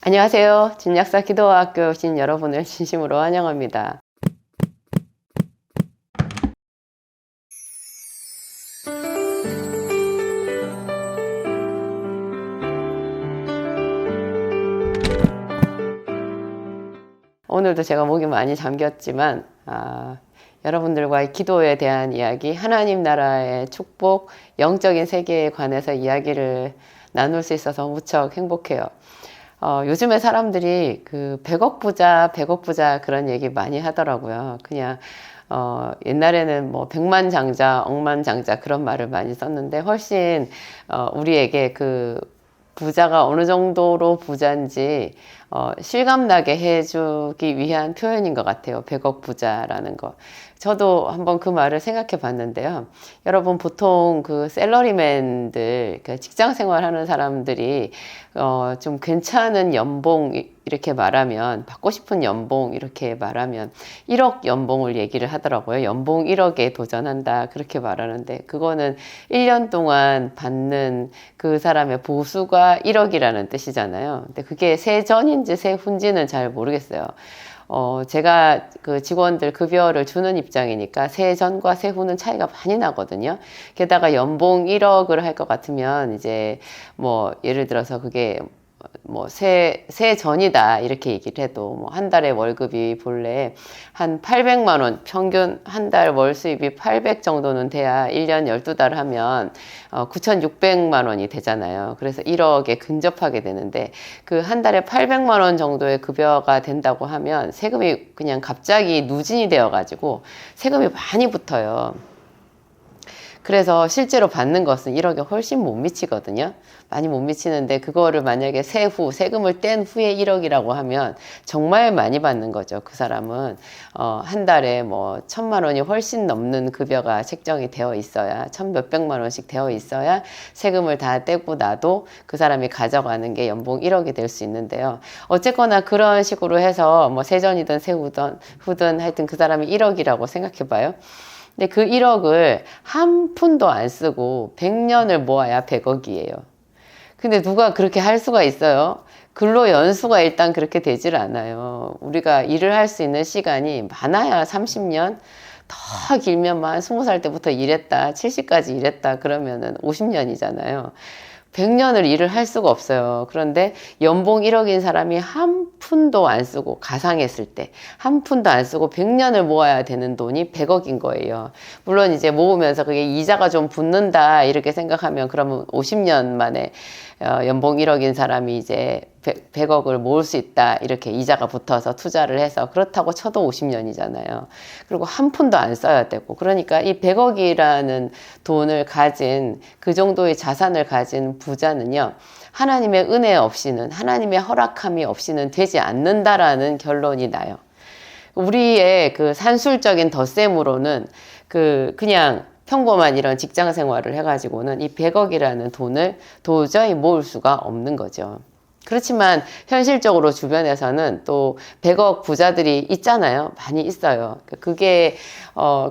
안녕하세요. 진약사 기도학교에 오신 여러분을 진심으로 환영합니다. 오늘도 제가 목이 많이 잠겼지만 여러분들과의 기도에 대한 이야기, 하나님 나라의 축복, 영적인 세계에 관해서 이야기를 나눌 수 있어서 무척 행복해요. 요즘에 사람들이 그 100억 부자, 100억 부자 그런 얘기 많이 하더라고요. 그냥 옛날에는 뭐 백만장자, 억만장자 그런 말을 많이 썼는데 훨씬 우리에게 그 부자가 어느 정도로 부자인지 실감나게 해주기 위한 표현인 것 같아요. 100억 부자라는 거. 저도 한번 그 말을 생각해 봤는데요. 여러분 보통 그 샐러리맨들, 그 직장 생활하는 사람들이 좀 괜찮은 연봉 이렇게 말하면, 받고 싶은 연봉 이렇게 말하면 1억 연봉을 얘기를 하더라고요. 연봉 1억에 도전한다 그렇게 말하는데, 그거는 1년 동안 받는 그 사람의 보수가 1억이라는 뜻이잖아요. 근데 그게 세전인지 세후인지는 잘 모르겠어요. 제가 그 직원들 급여를 주는 입장이니까 세전과 세후는 차이가 많이 나거든요. 게다가 연봉 1억을 할 것 같으면 이제 뭐 예를 들어서 그게 뭐 세전이다 이렇게 얘기를 해도 뭐 한 달에 월급이 본래 한 800만 원, 평균 한 달 월 수입이 800 정도는 돼야 1년 12달 하면 9,600만 원이 되잖아요. 그래서 1억에 근접하게 되는데, 그 한 달에 800만 원 정도의 급여가 된다고 하면 세금이 그냥 갑자기 누진이 되어 가지고 세금이 많이 붙어요. 그래서 실제로 받는 것은 1억에 훨씬 못 미치거든요. 많이 못 미치는데, 그거를 만약에 세금을 뗀 후에 1억이라고 하면 정말 많이 받는 거죠. 그 사람은 한 달에 뭐 1,000만 원이 훨씬 넘는 급여가 책정이 되어 있어야, 1,몇백만 원씩 되어 있어야 세금을 다 떼고 나도 그 사람이 가져가는 게 연봉 1억이 될 수 있는데요. 어쨌거나 그런 식으로 해서 뭐 세전이든 세후든 하여튼 그 사람이 1억이라고 생각해 봐요. 근데 그 1억을 한 푼도 안 쓰고 100년을 모아야 100억이에요. 근데 누가 그렇게 할 수가 있어요? 근로 연수가 일단 그렇게 되질 않아요. 우리가 일을 할 수 있는 시간이 많아야 30년, 더 길면 만 20살 때부터 일했다, 70까지 일했다 그러면은 50년이잖아요. 100년을 일을 할 수가 없어요. 그런데 연봉 1억인 사람이 한 푼도 안 쓰고, 가상했을 때 한 푼도 안 쓰고 100년을 모아야 되는 돈이 100억인 거예요. 물론 이제 모으면서 그게 이자가 좀 붙는다 이렇게 생각하면, 그러면 50년 만에 연봉 1억인 사람이 이제 100억을 모을 수 있다 이렇게 이자가 붙어서 투자를 해서, 그렇다고 쳐도 50년이잖아요. 그리고 한 푼도 안 써야 되고, 그러니까 이 100억이라는 돈을 가진, 그 정도의 자산을 가진 부자는요, 하나님의 은혜 없이는, 하나님의 허락함이 없이는 되지 않는다라는 결론이 나요. 우리의 그 산술적인 덧셈으로는 그냥 평범한 이런 직장 생활을 해가지고는 이 100억이라는 돈을 도저히 모을 수가 없는 거죠. 그렇지만 현실적으로 주변에서는 또 100억 부자들이 있잖아요. 많이 있어요. 그게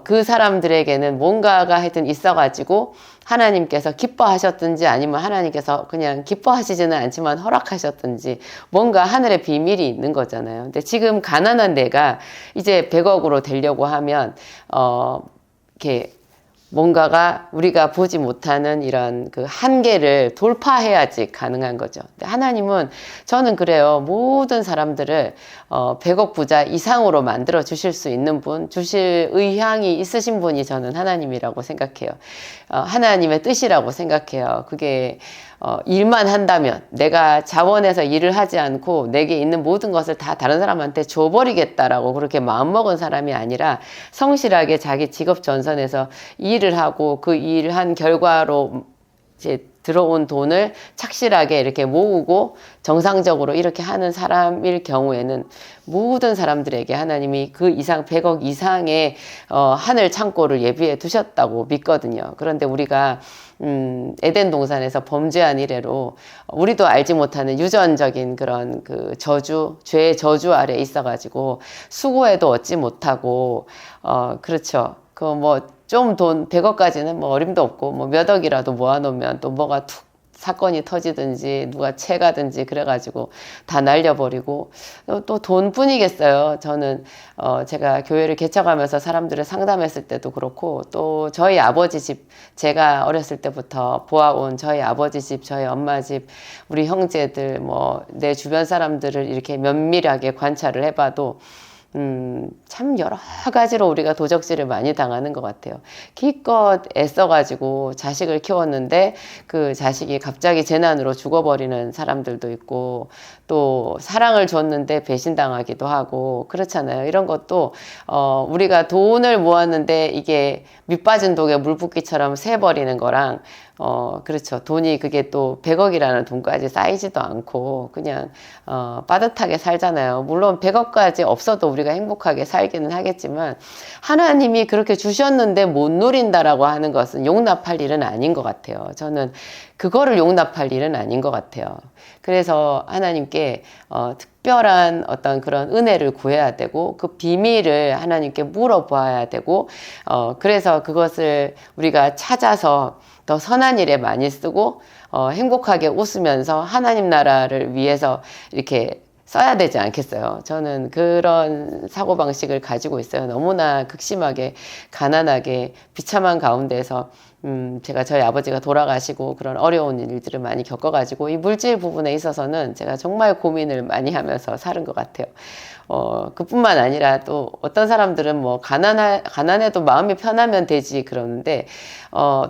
그 사람들에게는 뭔가가 하여튼 있어가지고 하나님께서 기뻐하셨든지, 아니면 하나님께서 그냥 기뻐하시지는 않지만 허락하셨든지 뭔가 하늘의 비밀이 있는 거잖아요. 근데 지금 가난한 내가 이제 100억으로 되려고 하면 이렇게 뭔가가 우리가 보지 못하는 이런 그 한계를 돌파해야지 가능한 거죠. 근데 하나님은, 저는 그래요, 모든 사람들을 100억 부자 이상으로 만들어 주실 수 있는 분, 주실 의향이 있으신 분이 저는 하나님이라고 생각해요. 하나님의 뜻이라고 생각해요. 그게 일만 한다면, 내가 자원해서 일을 하지 않고 내게 있는 모든 것을 다 다른 사람한테 줘버리겠다라고 그렇게 마음먹은 사람이 아니라, 성실하게 자기 직업 전선에서 일을 하고 그 일한 결과로 이제 들어온 돈을 착실하게 이렇게 모으고 정상적으로 이렇게 하는 사람일 경우에는 모든 사람들에게 하나님이 그 이상 100억 이상의 하늘 창고를 예비해 두셨다고 믿거든요. 그런데 우리가 에덴 동산에서 범죄한 이래로 우리도 알지 못하는 유전적인 그런 그 저주, 죄의 저주 아래 있어가지고 수고해도 얻지 못하고, 그렇죠. 그 뭐 좀 돈 100억까지는 뭐 어림도 없고, 뭐 몇 억이라도 모아놓으면 또 뭐가 툭 사건이 터지든지 누가 채가든지 그래가지고 다 날려버리고 또 돈뿐이겠어요. 저는 제가 교회를 개척하면서 사람들을 상담했을 때도 그렇고 또 저희 아버지 집 제가 어렸을 때부터 보아온 저희 아버지 집, 저희 엄마 집, 우리 형제들 뭐 내 주변 사람들을 이렇게 면밀하게 관찰을 해봐도 참 여러 가지로 우리가 도적질을 많이 당하는 것 같아요. 기껏 애써가지고 자식을 키웠는데 그 자식이 갑자기 재난으로 죽어버리는 사람들도 있고 또 사랑을 줬는데 배신당하기도 하고 그렇잖아요. 이런 것도 우리가 돈을 모았는데 이게 밑빠진 독에 물 붓기처럼 새버리는 거랑 그렇죠. 돈이 그게 또 100억이라는 돈까지 쌓이지도 않고 그냥 빠듯하게 살잖아요. 물론 100억까지 없어도 우리가 행복하게 살기는 하겠지만 하나님이 그렇게 주셨는데 못 누린다라고 하는 것은 용납할 일은 아닌 것 같아요. 저는 그거를 용납할 일은 아닌 것 같아요. 그래서 하나님께 특별한 어떤 그런 은혜를 구해야 되고 그 비밀을 하나님께 물어봐야 되고 그래서 그것을 우리가 찾아서 더 선한 일에 많이 쓰고 행복하게 웃으면서 하나님 나라를 위해서 이렇게 써야 되지 않겠어요. 저는 그런 사고방식을 가지고 있어요. 너무나 극심하게 가난하게 비참한 가운데서 제가 저희 아버지가 돌아가시고 그런 어려운 일들을 많이 겪어가지고 이 물질 부분에 있어서는 제가 정말 고민을 많이 하면서 사는 것 같아요. 그뿐만 아니라 또 어떤 사람들은 뭐 가난해도 마음이 편하면 되지 그러는데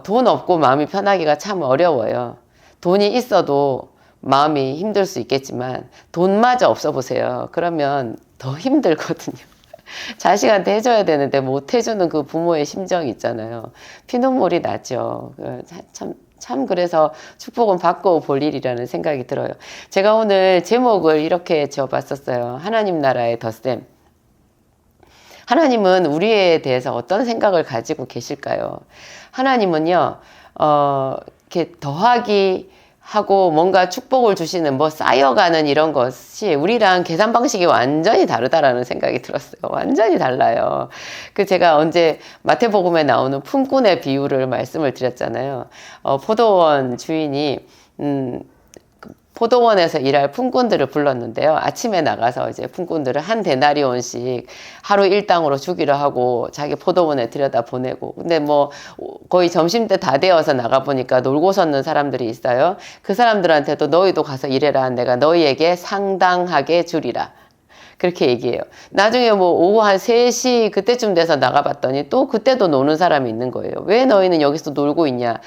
돈 없고 마음이 편하기가 참 어려워요. 돈이 있어도 마음이 힘들 수 있겠지만 돈마저 없어 보세요. 그러면 더 힘들거든요. 자식한테 해줘야 되는데 못 해주는 그 부모의 심정이 있잖아요. 피눈물이 나죠. 참 그래서 축복은 받고 볼 일이라는 생각이 들어요. 제가 오늘 제목을 이렇게 지어봤었어요. 하나님 나라의 덧셈. 하나님은 우리에 대해서 어떤 생각을 가지고 계실까요? 하나님은요, 이렇게 더하기 하고 뭔가 축복을 주시는 뭐 쌓여가는 이런 것이 우리랑 계산 방식이 완전히 다르다라는 생각이 들었어요. 완전히 달라요. 제가 언제 마태복음에 나오는 품꾼의 비유를 말씀을 드렸잖아요. 포도원 주인이 포도원에서 일할 품꾼들을 불렀는데요. 아침에 나가서 이제 품꾼들을 한 데나리온씩 하루 일당으로 주기로 하고 자기 포도원에 들여다 보내고. 근데 뭐 거의 점심때 다 되어서 나가보니까 놀고 섰는 사람들이 있어요. 그 사람들한테도 너희도 가서 일해라. 내가 너희에게 상당하게 주리라. 그렇게 얘기해요. 나중에 뭐 오후 한 3시 그때쯤 돼서 나가봤더니 또 그때도 노는 사람이 있는 거예요. 왜 너희는 여기서 놀고 있냐?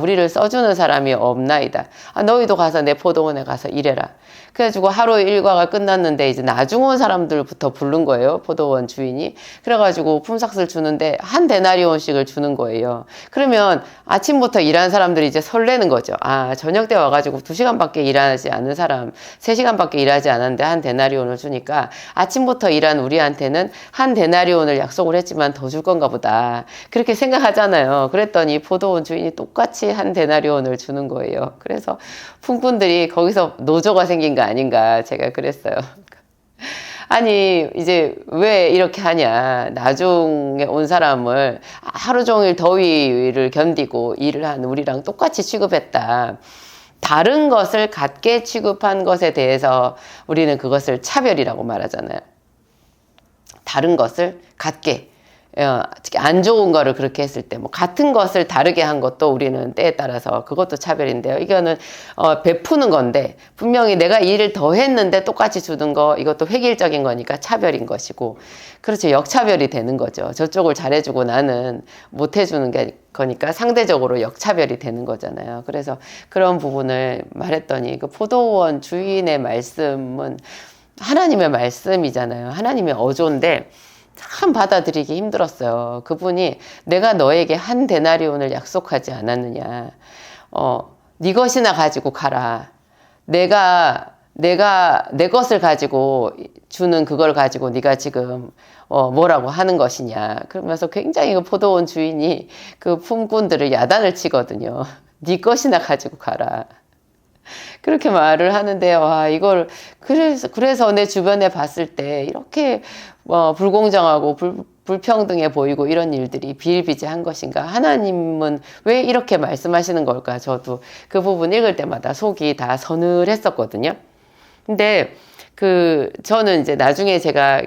우리를 써주는 사람이 없나이다. 너희도 가서 내 포도원에 가서 일해라. 그래가지고 하루 일과가 끝났는데 이제 나중 온 사람들부터 부른 거예요. 포도원 주인이. 그래가지고 품삯을 주는데 한 데나리온씩을 주는 거예요. 그러면 아침부터 일한 사람들이 이제 설레는 거죠. 저녁 때 와가지고 2시간밖에 일하지 않은 사람, 3시간밖에 일하지 않았는데 한 데나리온을 주니까 아침부터 일한 우리한테는 한 데나리온을 약속을 했지만 더 줄 건가 보다. 그렇게 생각하잖아요. 그랬더니 포도원 주인이 똑같이 한 데나리온을 주는 거예요. 그래서 품꾼들이 거기서 노조가 생긴 거 아닌가 제가 그랬어요. 아니 이제 왜 이렇게 하냐. 나중에 온 사람을 하루 종일 더위를 견디고 일을 한 우리랑 똑같이 취급했다. 다른 것을 같게 취급한 것에 대해서 우리는 그것을 차별이라고 말하잖아요. 다른 것을 같게, 안 좋은 거를 그렇게 했을 때, 뭐 같은 것을 다르게 한 것도 우리는 때에 따라서 그것도 차별인데요. 이거는 베푸는 건데 분명히 내가 일을 더 했는데 똑같이 주는 거, 이것도 획일적인 거니까 차별인 것이고, 그렇죠. 역차별이 되는 거죠. 저쪽을 잘해주고 나는 못 해주는 게 거니까 상대적으로 역차별이 되는 거잖아요. 그래서 그런 부분을 말했더니 그 포도원 주인의 말씀은 하나님의 말씀이잖아요. 하나님의 어조인데 참 받아들이기 힘들었어요. 그분이 내가 너에게 한 데나리온을 약속하지 않았느냐. 네 것이나 가지고 가라. 내가 내 것을 가지고 주는 그걸 가지고 네가 지금 뭐라고 하는 것이냐. 그러면서 굉장히 그 포도원 주인이 그 품꾼들을 야단을 치거든요. 네 것이나 가지고 가라. 그렇게 말을 하는데, 그래서 내 주변에 봤을 때 이렇게 불공정하고 불평등해 보이고 이런 일들이 비일비재한 것인가? 하나님은 왜 이렇게 말씀하시는 걸까? 저도 그 부분 읽을 때마다 속이 다 서늘했었거든요. 근데 저는 이제 나중에 제가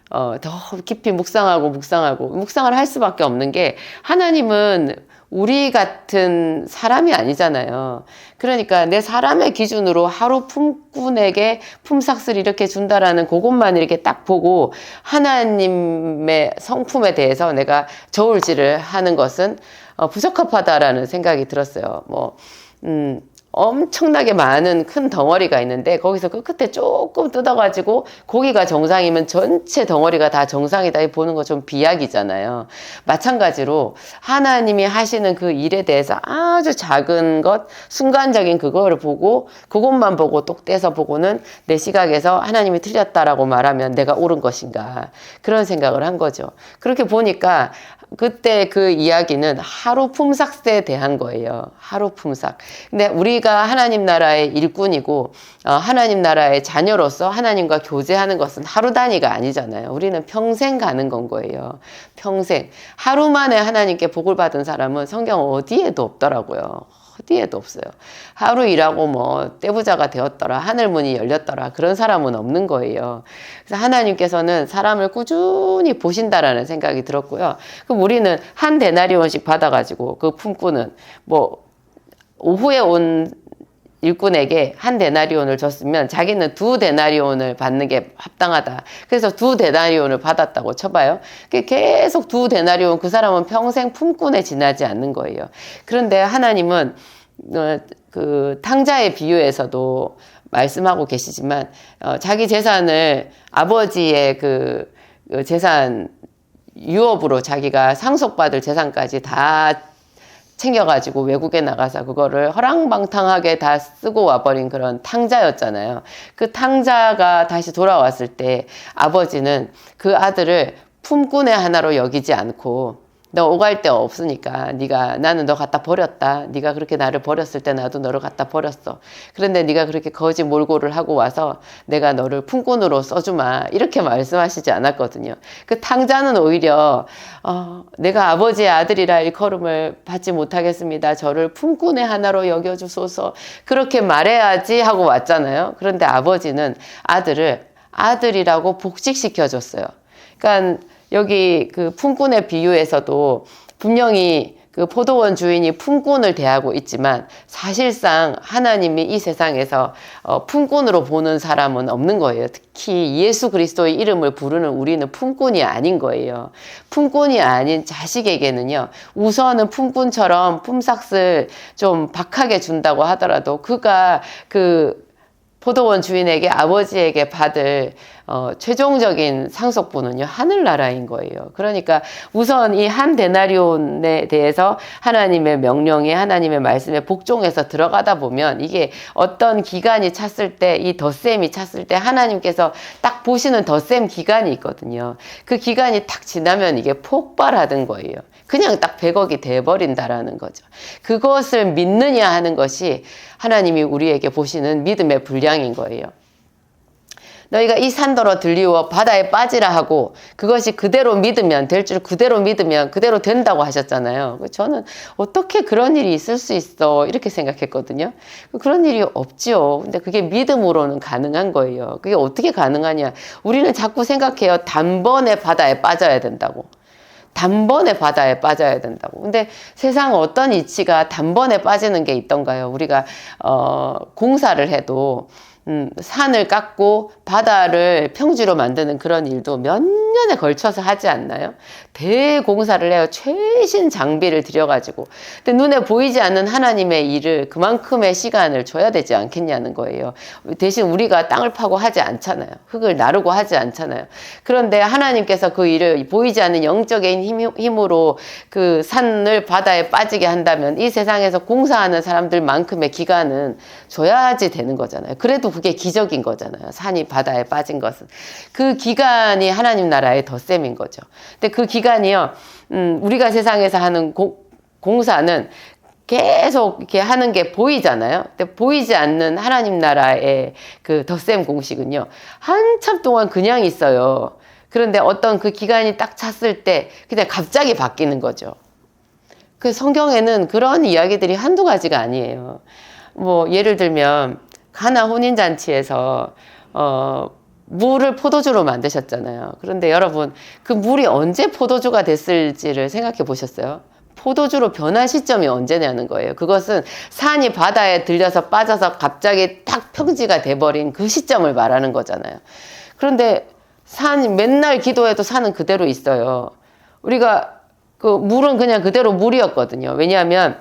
더 깊이 묵상을 할 수밖에 없는 게, 하나님은 우리 같은 사람이 아니잖아요. 그러니까 내 사람의 기준으로 하루 품꾼에게 품삯을 이렇게 준다라는 그것만 이렇게 딱 보고 하나님의 성품에 대해서 내가 저울질을 하는 것은 부적합하다라는 생각이 들었어요. 엄청나게 많은 큰 덩어리가 있는데 거기서 그 끝에 조금 뜯어가지고 고기가 정상이면 전체 덩어리가 다 정상이다 보는 거 좀 비약이잖아요. 마찬가지로 하나님이 하시는 그 일에 대해서 아주 작은 것, 순간적인 그거를 보고 그것만 보고 똑 떼서 보고는 내 시각에서 하나님이 틀렸다라고 말하면 내가 옳은 것인가, 그런 생각을 한 거죠. 그렇게 보니까 그때 그 이야기는 하루 품삯에 대한 거예요. 하루 품삯. 근데 우리가 하나님 나라의 일꾼이고 하나님 나라의 자녀로서 하나님과 교제하는 것은 하루 단위가 아니잖아요. 우리는 평생 가는 건 거예요. 평생. 하루 만에 하나님께 복을 받은 사람은 성경 어디에도 없더라고요. 어디에도 없어요. 하루 일하고 떼부자가 되었더라, 하늘문이 열렸더라, 그런 사람은 없는 거예요. 그래서 하나님께서는 사람을 꾸준히 보신다라는 생각이 들었고요. 그럼 우리는 한 데나리온씩 받아가지고 그 품꾼은 오후에 온 일꾼에게 한 데나리온을 줬으면 자기는 2데나리온을 받는 게 합당하다. 그래서 2데나리온을 받았다고 쳐봐요. 계속 2데나리온, 그 사람은 평생 품꾼에 지나지 않는 거예요. 그런데 하나님은 그 탕자의 비유에서도 말씀하고 계시지만 자기 재산을, 아버지의 그 재산 유업으로 자기가 상속받을 재산까지 다 챙겨가지고 외국에 나가서 그거를 허랑방탕하게 다 쓰고 와버린 그런 탕자였잖아요. 그 탕자가 다시 돌아왔을 때 아버지는 그 아들을 품꾼의 하나로 여기지 않고, 너 오갈 데 없으니까 나는 너 갖다 버렸다. 네가 그렇게 나를 버렸을 때 나도 너를 갖다 버렸어. 그런데 네가 그렇게 거지 몰골을 하고 와서 내가 너를 품꾼으로 써주마, 이렇게 말씀하시지 않았거든요. 그 탕자는 오히려 내가 아버지의 아들이라 일컬음을 받지 못하겠습니다. 저를 품꾼의 하나로 여겨주소서, 그렇게 말해야지 하고 왔잖아요. 그런데 아버지는 아들을 아들이라고 복직시켜줬어요. 그러니까 여기 그 품꾼의 비유에서도 분명히 그 포도원 주인이 품꾼을 대하고 있지만 사실상 하나님이 이 세상에서 품꾼으로 보는 사람은 없는 거예요. 특히 예수 그리스도의 이름을 부르는 우리는 품꾼이 아닌 거예요. 품꾼이 아닌 자식에게는요, 우선은 품꾼처럼 품삯을 좀 박하게 준다고 하더라도 그가 그 포도원 주인에게, 아버지에게 받을 최종적인 상속분은요, 하늘나라인 거예요. 그러니까 우선 이 한 데나리온에 대해서 하나님의 명령에, 하나님의 말씀에 복종해서 들어가다 보면 이게 어떤 기간이 찼을 때, 이 덧셈이 찼을 때 하나님께서 딱 보시는 덧셈 기간이 있거든요. 그 기간이 딱 지나면 이게 폭발하던 거예요. 그냥 딱 100억이 돼버린다라는 거죠. 그것을 믿느냐 하는 것이 하나님이 우리에게 보시는 믿음의 분량인 거예요. 너희가 이 산더러 들리워 바다에 빠지라 하고 그것이 그대로 믿으면 될 줄, 그대로 믿으면 그대로 된다고 하셨잖아요. 저는 어떻게 그런 일이 있을 수 있어, 이렇게 생각했거든요. 그런 일이 없지요. 근데 그게 믿음으로는 가능한 거예요. 그게 어떻게 가능하냐. 우리는 자꾸 생각해요. 단번에 바다에 빠져야 된다고. 단번에 바다에 빠져야 된다고. 근데 세상 어떤 이치가 단번에 빠지는 게 있던가요? 우리가 공사를 해도 산을 깎고 바다를 평지로 만드는 그런 일도 몇 년에 걸쳐서 하지 않나요? 대공사를 해요. 최신 장비를 들여가지고. 근데 눈에 보이지 않는 하나님의 일을 그만큼의 시간을 줘야 되지 않겠냐는 거예요. 대신 우리가 땅을 파고 하지 않잖아요. 흙을 나르고 하지 않잖아요. 그런데 하나님께서 그 일을 보이지 않는 영적인 힘으로 그 산을 바다에 빠지게 한다면 이 세상에서 공사하는 사람들만큼의 기간은 줘야지 되는 거잖아요. 그래도 그게 기적인 거잖아요. 산이 바다에 빠진 것은. 그 기간이 하나님 나라의 덧셈인 거죠. 근데 그 기간이요, 우리가 세상에서 하는 공사는 계속 이렇게 하는 게 보이잖아요. 근데 보이지 않는 하나님 나라의 그 덧셈 공식은요, 한참 동안 그냥 있어요. 그런데 어떤 그 기간이 딱 찼을 때 그냥 갑자기 바뀌는 거죠. 그 성경에는 그런 이야기들이 한두 가지가 아니에요. 뭐 예를 들면 가나 혼인잔치에서 물을 포도주로 만드셨잖아요. 그런데 여러분, 그 물이 언제 포도주가 됐을지를 생각해 보셨어요? 포도주로 변한 시점이 언제냐는 거예요. 그것은 산이 바다에 들려서 빠져서 갑자기 탁 평지가 돼버린 그 시점을 말하는 거잖아요. 그런데 산이 맨날 기도해도 산은 그대로 있어요. 우리가 그 물은 그냥 그대로 물이었거든요. 왜냐하면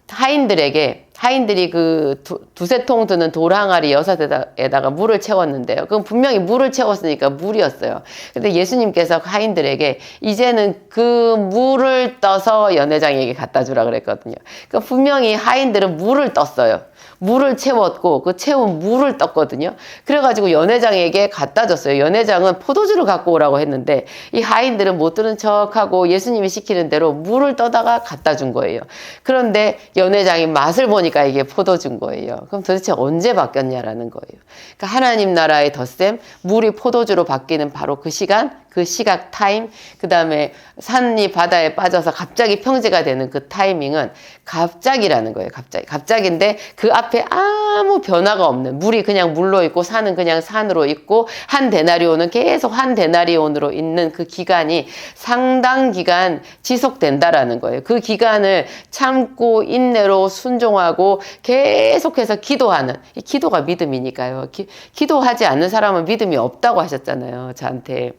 하인들이 그 두세 통 드는 돌 항아리 6에다가 물을 채웠는데요. 그건 분명히 물을 채웠으니까 물이었어요. 근데 예수님께서 하인들에게 이제는 그 물을 떠서 연회장에게 갖다 주라 그랬거든요. 그러니까 분명히 하인들은 물을 떴어요. 물을 채웠고 그 채운 물을 떴거든요. 그래가지고 연회장에게 갖다 줬어요. 연회장은 포도주를 갖고 오라고 했는데 이 하인들은 못 들은 척하고 예수님이 시키는 대로 물을 떠다가 갖다 준 거예요. 그런데 연회장이 맛을 보니까 이게 포도주인 거예요. 그럼 도대체 언제 바뀌었냐라는 거예요. 그러니까 하나님 나라의 덧셈, 물이 포도주로 바뀌는 바로 그 시간, 그 시각 타임, 그 다음에 산이 바다에 빠져서 갑자기 평지가 되는 그 타이밍은 갑자기라는 거예요. 갑자기인데 그 앞에 아무 변화가 없는, 물이 그냥 물로 있고 산은 그냥 산으로 있고 한 데나리온은 계속 한 데나리온으로 있는 그 기간이 상당 기간 지속된다라는 거예요. 그 기간을 참고 인내로 순종하고 계속해서 기도하는, 이 기도가 믿음이니까요. 기도하지 않는 사람은 믿음이 없다고 하셨잖아요. 저한테.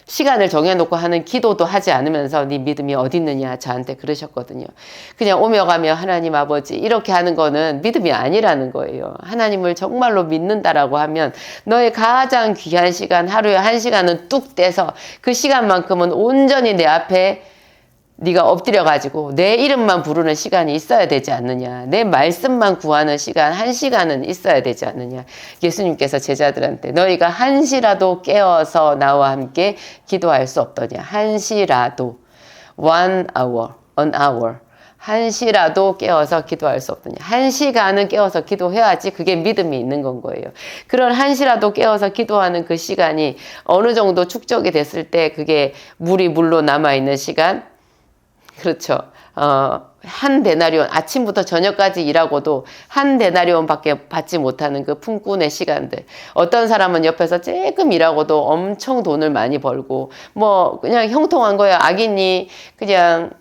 시간을 정해놓고 하는 기도도 하지 않으면서 네 믿음이 어디 있느냐 저한테 그러셨거든요. 그냥 오며 가며 하나님 아버지 이렇게 하는 거는 믿음이 아니라는 거예요. 하나님을 정말로 믿는다라고 하면 너의 가장 귀한 시간, 하루에 1시간은 뚝 떼서 그 시간만큼은 온전히 내 앞에 네가 엎드려가지고 내 이름만 부르는 시간이 있어야 되지 않느냐. 내 말씀만 구하는 시간 1시간은 있어야 되지 않느냐. 예수님께서 제자들한테 너희가 한시라도 깨어서 나와 함께 기도할 수 없더냐. 한시라도, 1 hour. 한시라도 깨어서 기도할 수 없더냐. 1시간은 깨어서 기도해야지 그게 믿음이 있는 건 거예요. 그런 한시라도 깨어서 기도하는 그 시간이 어느 정도 축적이 됐을 때 그게 물이 물로 남아있는 시간, 그렇죠. 한 데나리온, 아침부터 저녁까지 일하고도 한 데나리온 밖에 받지 못하는 그 품꾼의 시간들. 어떤 사람은 옆에서 조금 일하고도 엄청 돈을 많이 벌고, 뭐, 그냥 형통한 거야. 악인이 그냥,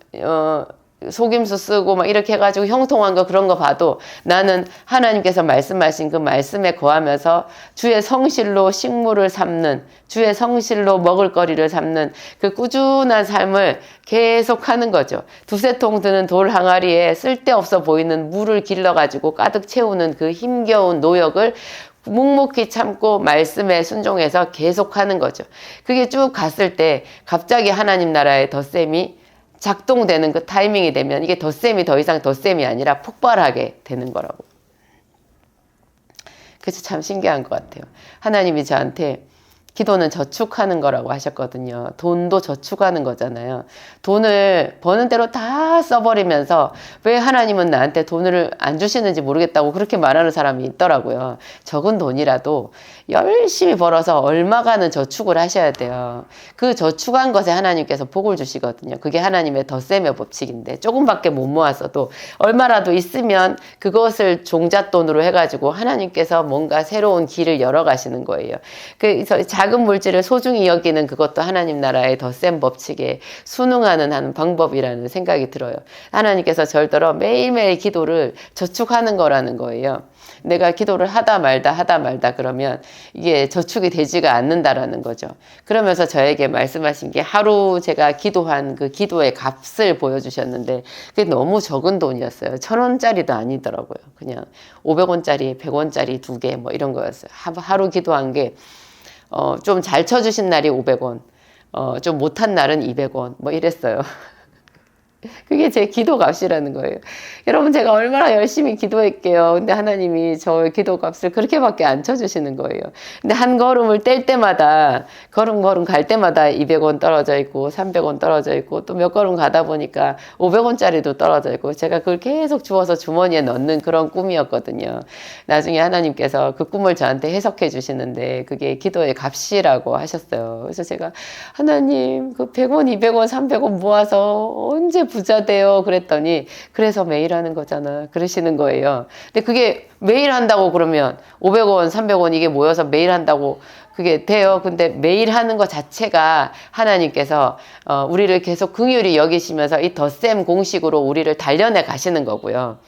속임수 쓰고 막 이렇게 해가지고 형통한 거 그런 거 봐도 나는 하나님께서 말씀하신 그 말씀에 거하면서 주의 성실로 식물을 삶는, 주의 성실로 먹을거리를 삶는 그 꾸준한 삶을 계속 하는 거죠. 두세 통 드는 돌 항아리에 쓸데없어 보이는 물을 길러가지고 가득 채우는 그 힘겨운 노역을 묵묵히 참고 말씀에 순종해서 계속 하는 거죠. 그게 쭉 갔을 때 갑자기 하나님 나라의 덧셈이 작동되는 그 타이밍이 되면 이게 덧셈이 더 이상 덧셈이 아니라 폭발하게 되는 거라고. 그래서 참 신기한 것 같아요. 하나님이 저한테 기도는 저축하는 거라고 하셨거든요. 돈도 저축하는 거잖아요. 돈을 버는 대로 다 써버리면서 왜 하나님은 나한테 돈을 안 주시는지 모르겠다고 그렇게 말하는 사람이 있더라고요. 적은 돈이라도 열심히 벌어서 얼마간은 저축을 하셔야 돼요. 그 저축한 것에 하나님께서 복을 주시거든요. 그게 하나님의 덧셈의 법칙인데 조금밖에 못 모았어도 얼마라도 있으면 그것을 종잣돈으로 해가지고 하나님께서 뭔가 새로운 길을 열어가시는 거예요. 그래서 작은 물질을 소중히 여기는 그것도 하나님 나라의 덧셈 법칙에 순응하는 하는 방법이라는 생각이 들어요. 하나님께서 절대로 매일매일 기도를 저축하는 거라는 거예요. 내가 기도를 하다 말다 그러면 이게 저축이 되지가 않는다라는 거죠. 그러면서 저에게 말씀하신 게 하루 제가 기도한 그 기도의 값을 보여주셨는데 그게 너무 적은 돈이었어요. 1,000원짜리도 아니더라고요. 그냥 500원짜리, 100원짜리 2개 뭐 이런 거였어요. 하루 기도한 게 좀 잘 쳐주신 날이 500원, 좀 못한 날은 200원, 뭐 이랬어요. 그게 제 기도 값이라는 거예요. 여러분, 제가 얼마나 열심히 기도할게요. 근데 하나님이 저의 기도 값을 그렇게밖에 안 쳐주시는 거예요. 근데 한 걸음을 뗄 때마다, 걸음 갈 때마다 200원 떨어져 있고, 300원 떨어져 있고, 또 몇 걸음 가다 보니까 500원짜리도 떨어져 있고, 제가 그걸 계속 주워서 주머니에 넣는 그런 꿈이었거든요. 나중에 하나님께서 그 꿈을 저한테 해석해 주시는데, 그게 기도의 값이라고 하셨어요. 그래서 제가, 하나님, 그 100원, 200원, 300원 모아서 언제 부자 돼요? 그랬더니, 그래서 매일 하는 거잖아. 그러시는 거예요. 근데 그게 매일 한다고 그러면 500원, 300원 이게 모여서 매일 한다고 그게 돼요. 근데 매일 하는 것 자체가 하나님께서 우리를 계속 긍휼히 여기시면서 이 덧셈 공식으로 우리를 단련해 가시는 거고요.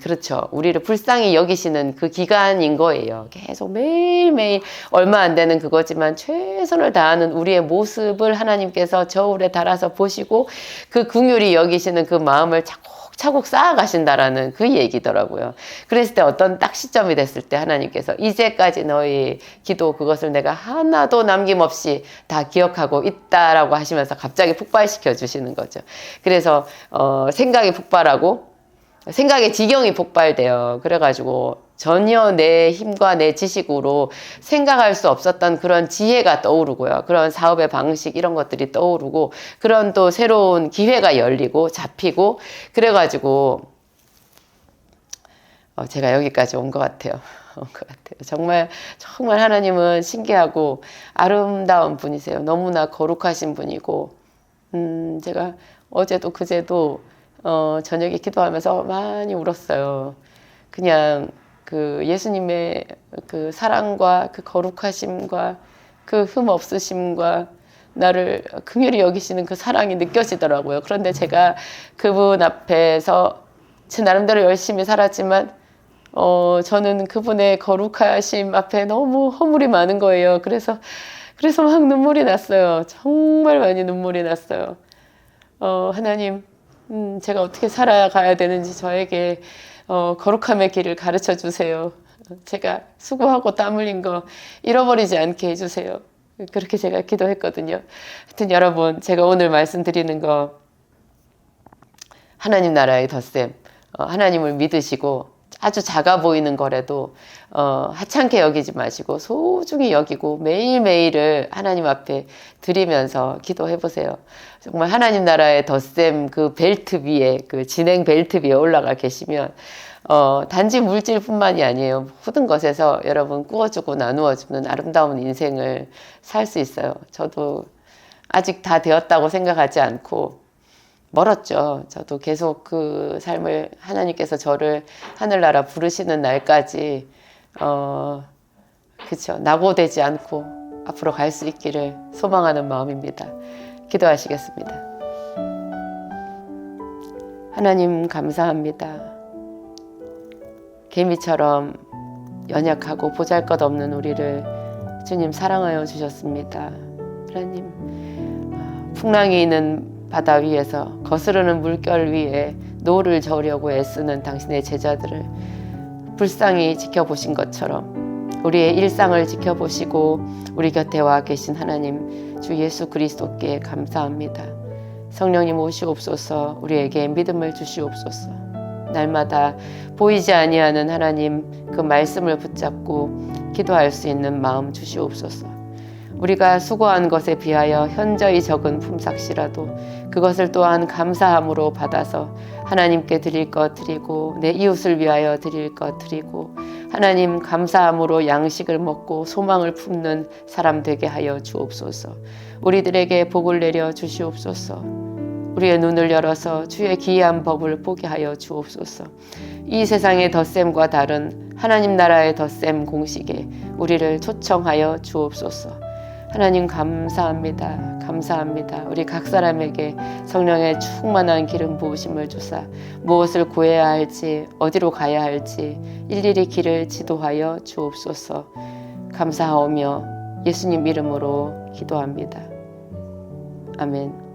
그렇죠. 우리를 불쌍히 여기시는 그 기간인 거예요. 계속 매일매일 얼마 안 되는 그거지만 최선을 다하는 우리의 모습을 하나님께서 저울에 달아서 보시고 그 긍휼히 여기시는 그 마음을 차곡차곡 쌓아가신다라는 그 얘기더라고요. 그랬을 때 어떤 딱 시점이 됐을 때 하나님께서 이제까지 너희 기도 그것을 내가 하나도 남김없이 다 기억하고 있다라고 하시면서 갑자기 폭발시켜 주시는 거죠. 그래서 생각이 폭발하고 생각의 지경이 폭발돼요. 그래가지고 전혀 내 힘과 내 지식으로 생각할 수 없었던 그런 지혜가 떠오르고요. 그런 사업의 방식 이런 것들이 떠오르고 그런 또 새로운 기회가 열리고 잡히고 그래가지고 제가 여기까지 온 것 같아요. 정말 하나님은 신기하고 아름다운 분이세요. 너무나 거룩하신 분이고 제가 어제도 그제도 저녁에 기도하면서 많이 울었어요. 그냥 그 예수님의 그 사랑과 그 거룩하심과 그 흠 없으심과 나를 긍휼히 여기시는 그 사랑이 느껴지더라고요. 그런데 제가 그분 앞에서 제 나름대로 열심히 살았지만 저는 그분의 거룩하심 앞에 너무 허물이 많은 거예요. 그래서 막 눈물이 났어요. 정말 많이 눈물이 났어요. 하나님, 제가 어떻게 살아가야 되는지 저에게 거룩함의 길을 가르쳐 주세요. 제가 수고하고 땀 흘린 거 잃어버리지 않게 해주세요. 그렇게 제가 기도했거든요. 하여튼 여러분, 제가 오늘 말씀드리는 거 하나님 나라의 덧셈, 하나님을 믿으시고 아주 작아 보이는 거라도 하찮게 여기지 마시고 소중히 여기고 매일매일을 하나님 앞에 드리면서 기도해 보세요. 정말 하나님 나라의 덧셈 그 벨트 위에 그 진행 벨트 위에 올라가 계시면 단지 물질뿐만이 아니에요. 모든 것에서 여러분 꾸어주고 나누어주는 아름다운 인생을 살 수 있어요. 저도 아직 다 되었다고 생각하지 않고 멀었죠. 저도 계속 그 삶을 하나님께서 저를 하늘나라 부르시는 날까지 그쵸, 낙오되지 않고 앞으로 갈 수 있기를 소망하는 마음입니다. 기도하시겠습니다. 하나님 감사합니다. 개미처럼 연약하고 보잘것없는 우리를 주님 사랑하여 주셨습니다. 하나님, 풍랑이 있는 바다 위에서 거스르는 물결 위에 노를 저으려고 애쓰는 당신의 제자들을 불쌍히 지켜보신 것처럼 우리의 일상을 지켜보시고 우리 곁에 와 계신 하나님 주 예수 그리스도께 감사합니다. 성령님 오시옵소서. 우리에게 믿음을 주시옵소서. 날마다 보이지 아니하는 하나님 그 말씀을 붙잡고 기도할 수 있는 마음 주시옵소서. 우리가 수고한 것에 비하여 현저히 적은 품삯이라도 그것을 또한 감사함으로 받아서 하나님께 드릴 것 드리고 내 이웃을 위하여 드릴 것 드리고 하나님 감사함으로 양식을 먹고 소망을 품는 사람 되게 하여 주옵소서. 우리들에게 복을 내려 주시옵소서. 우리의 눈을 열어서 주의 기이한 법을 보게 하여 주옵소서. 이 세상의 덧셈과 다른 하나님 나라의 덧셈 공식에 우리를 초청하여 주옵소서. 하나님 감사합니다. 감사합니다. 우리 각 사람에게 성령의 충만한 기름 부으심을 주사 무엇을 구해야 할지 어디로 가야 할지 일일이 길을 지도하여 주옵소서. 감사하오며 예수님 이름으로 기도합니다. 아멘.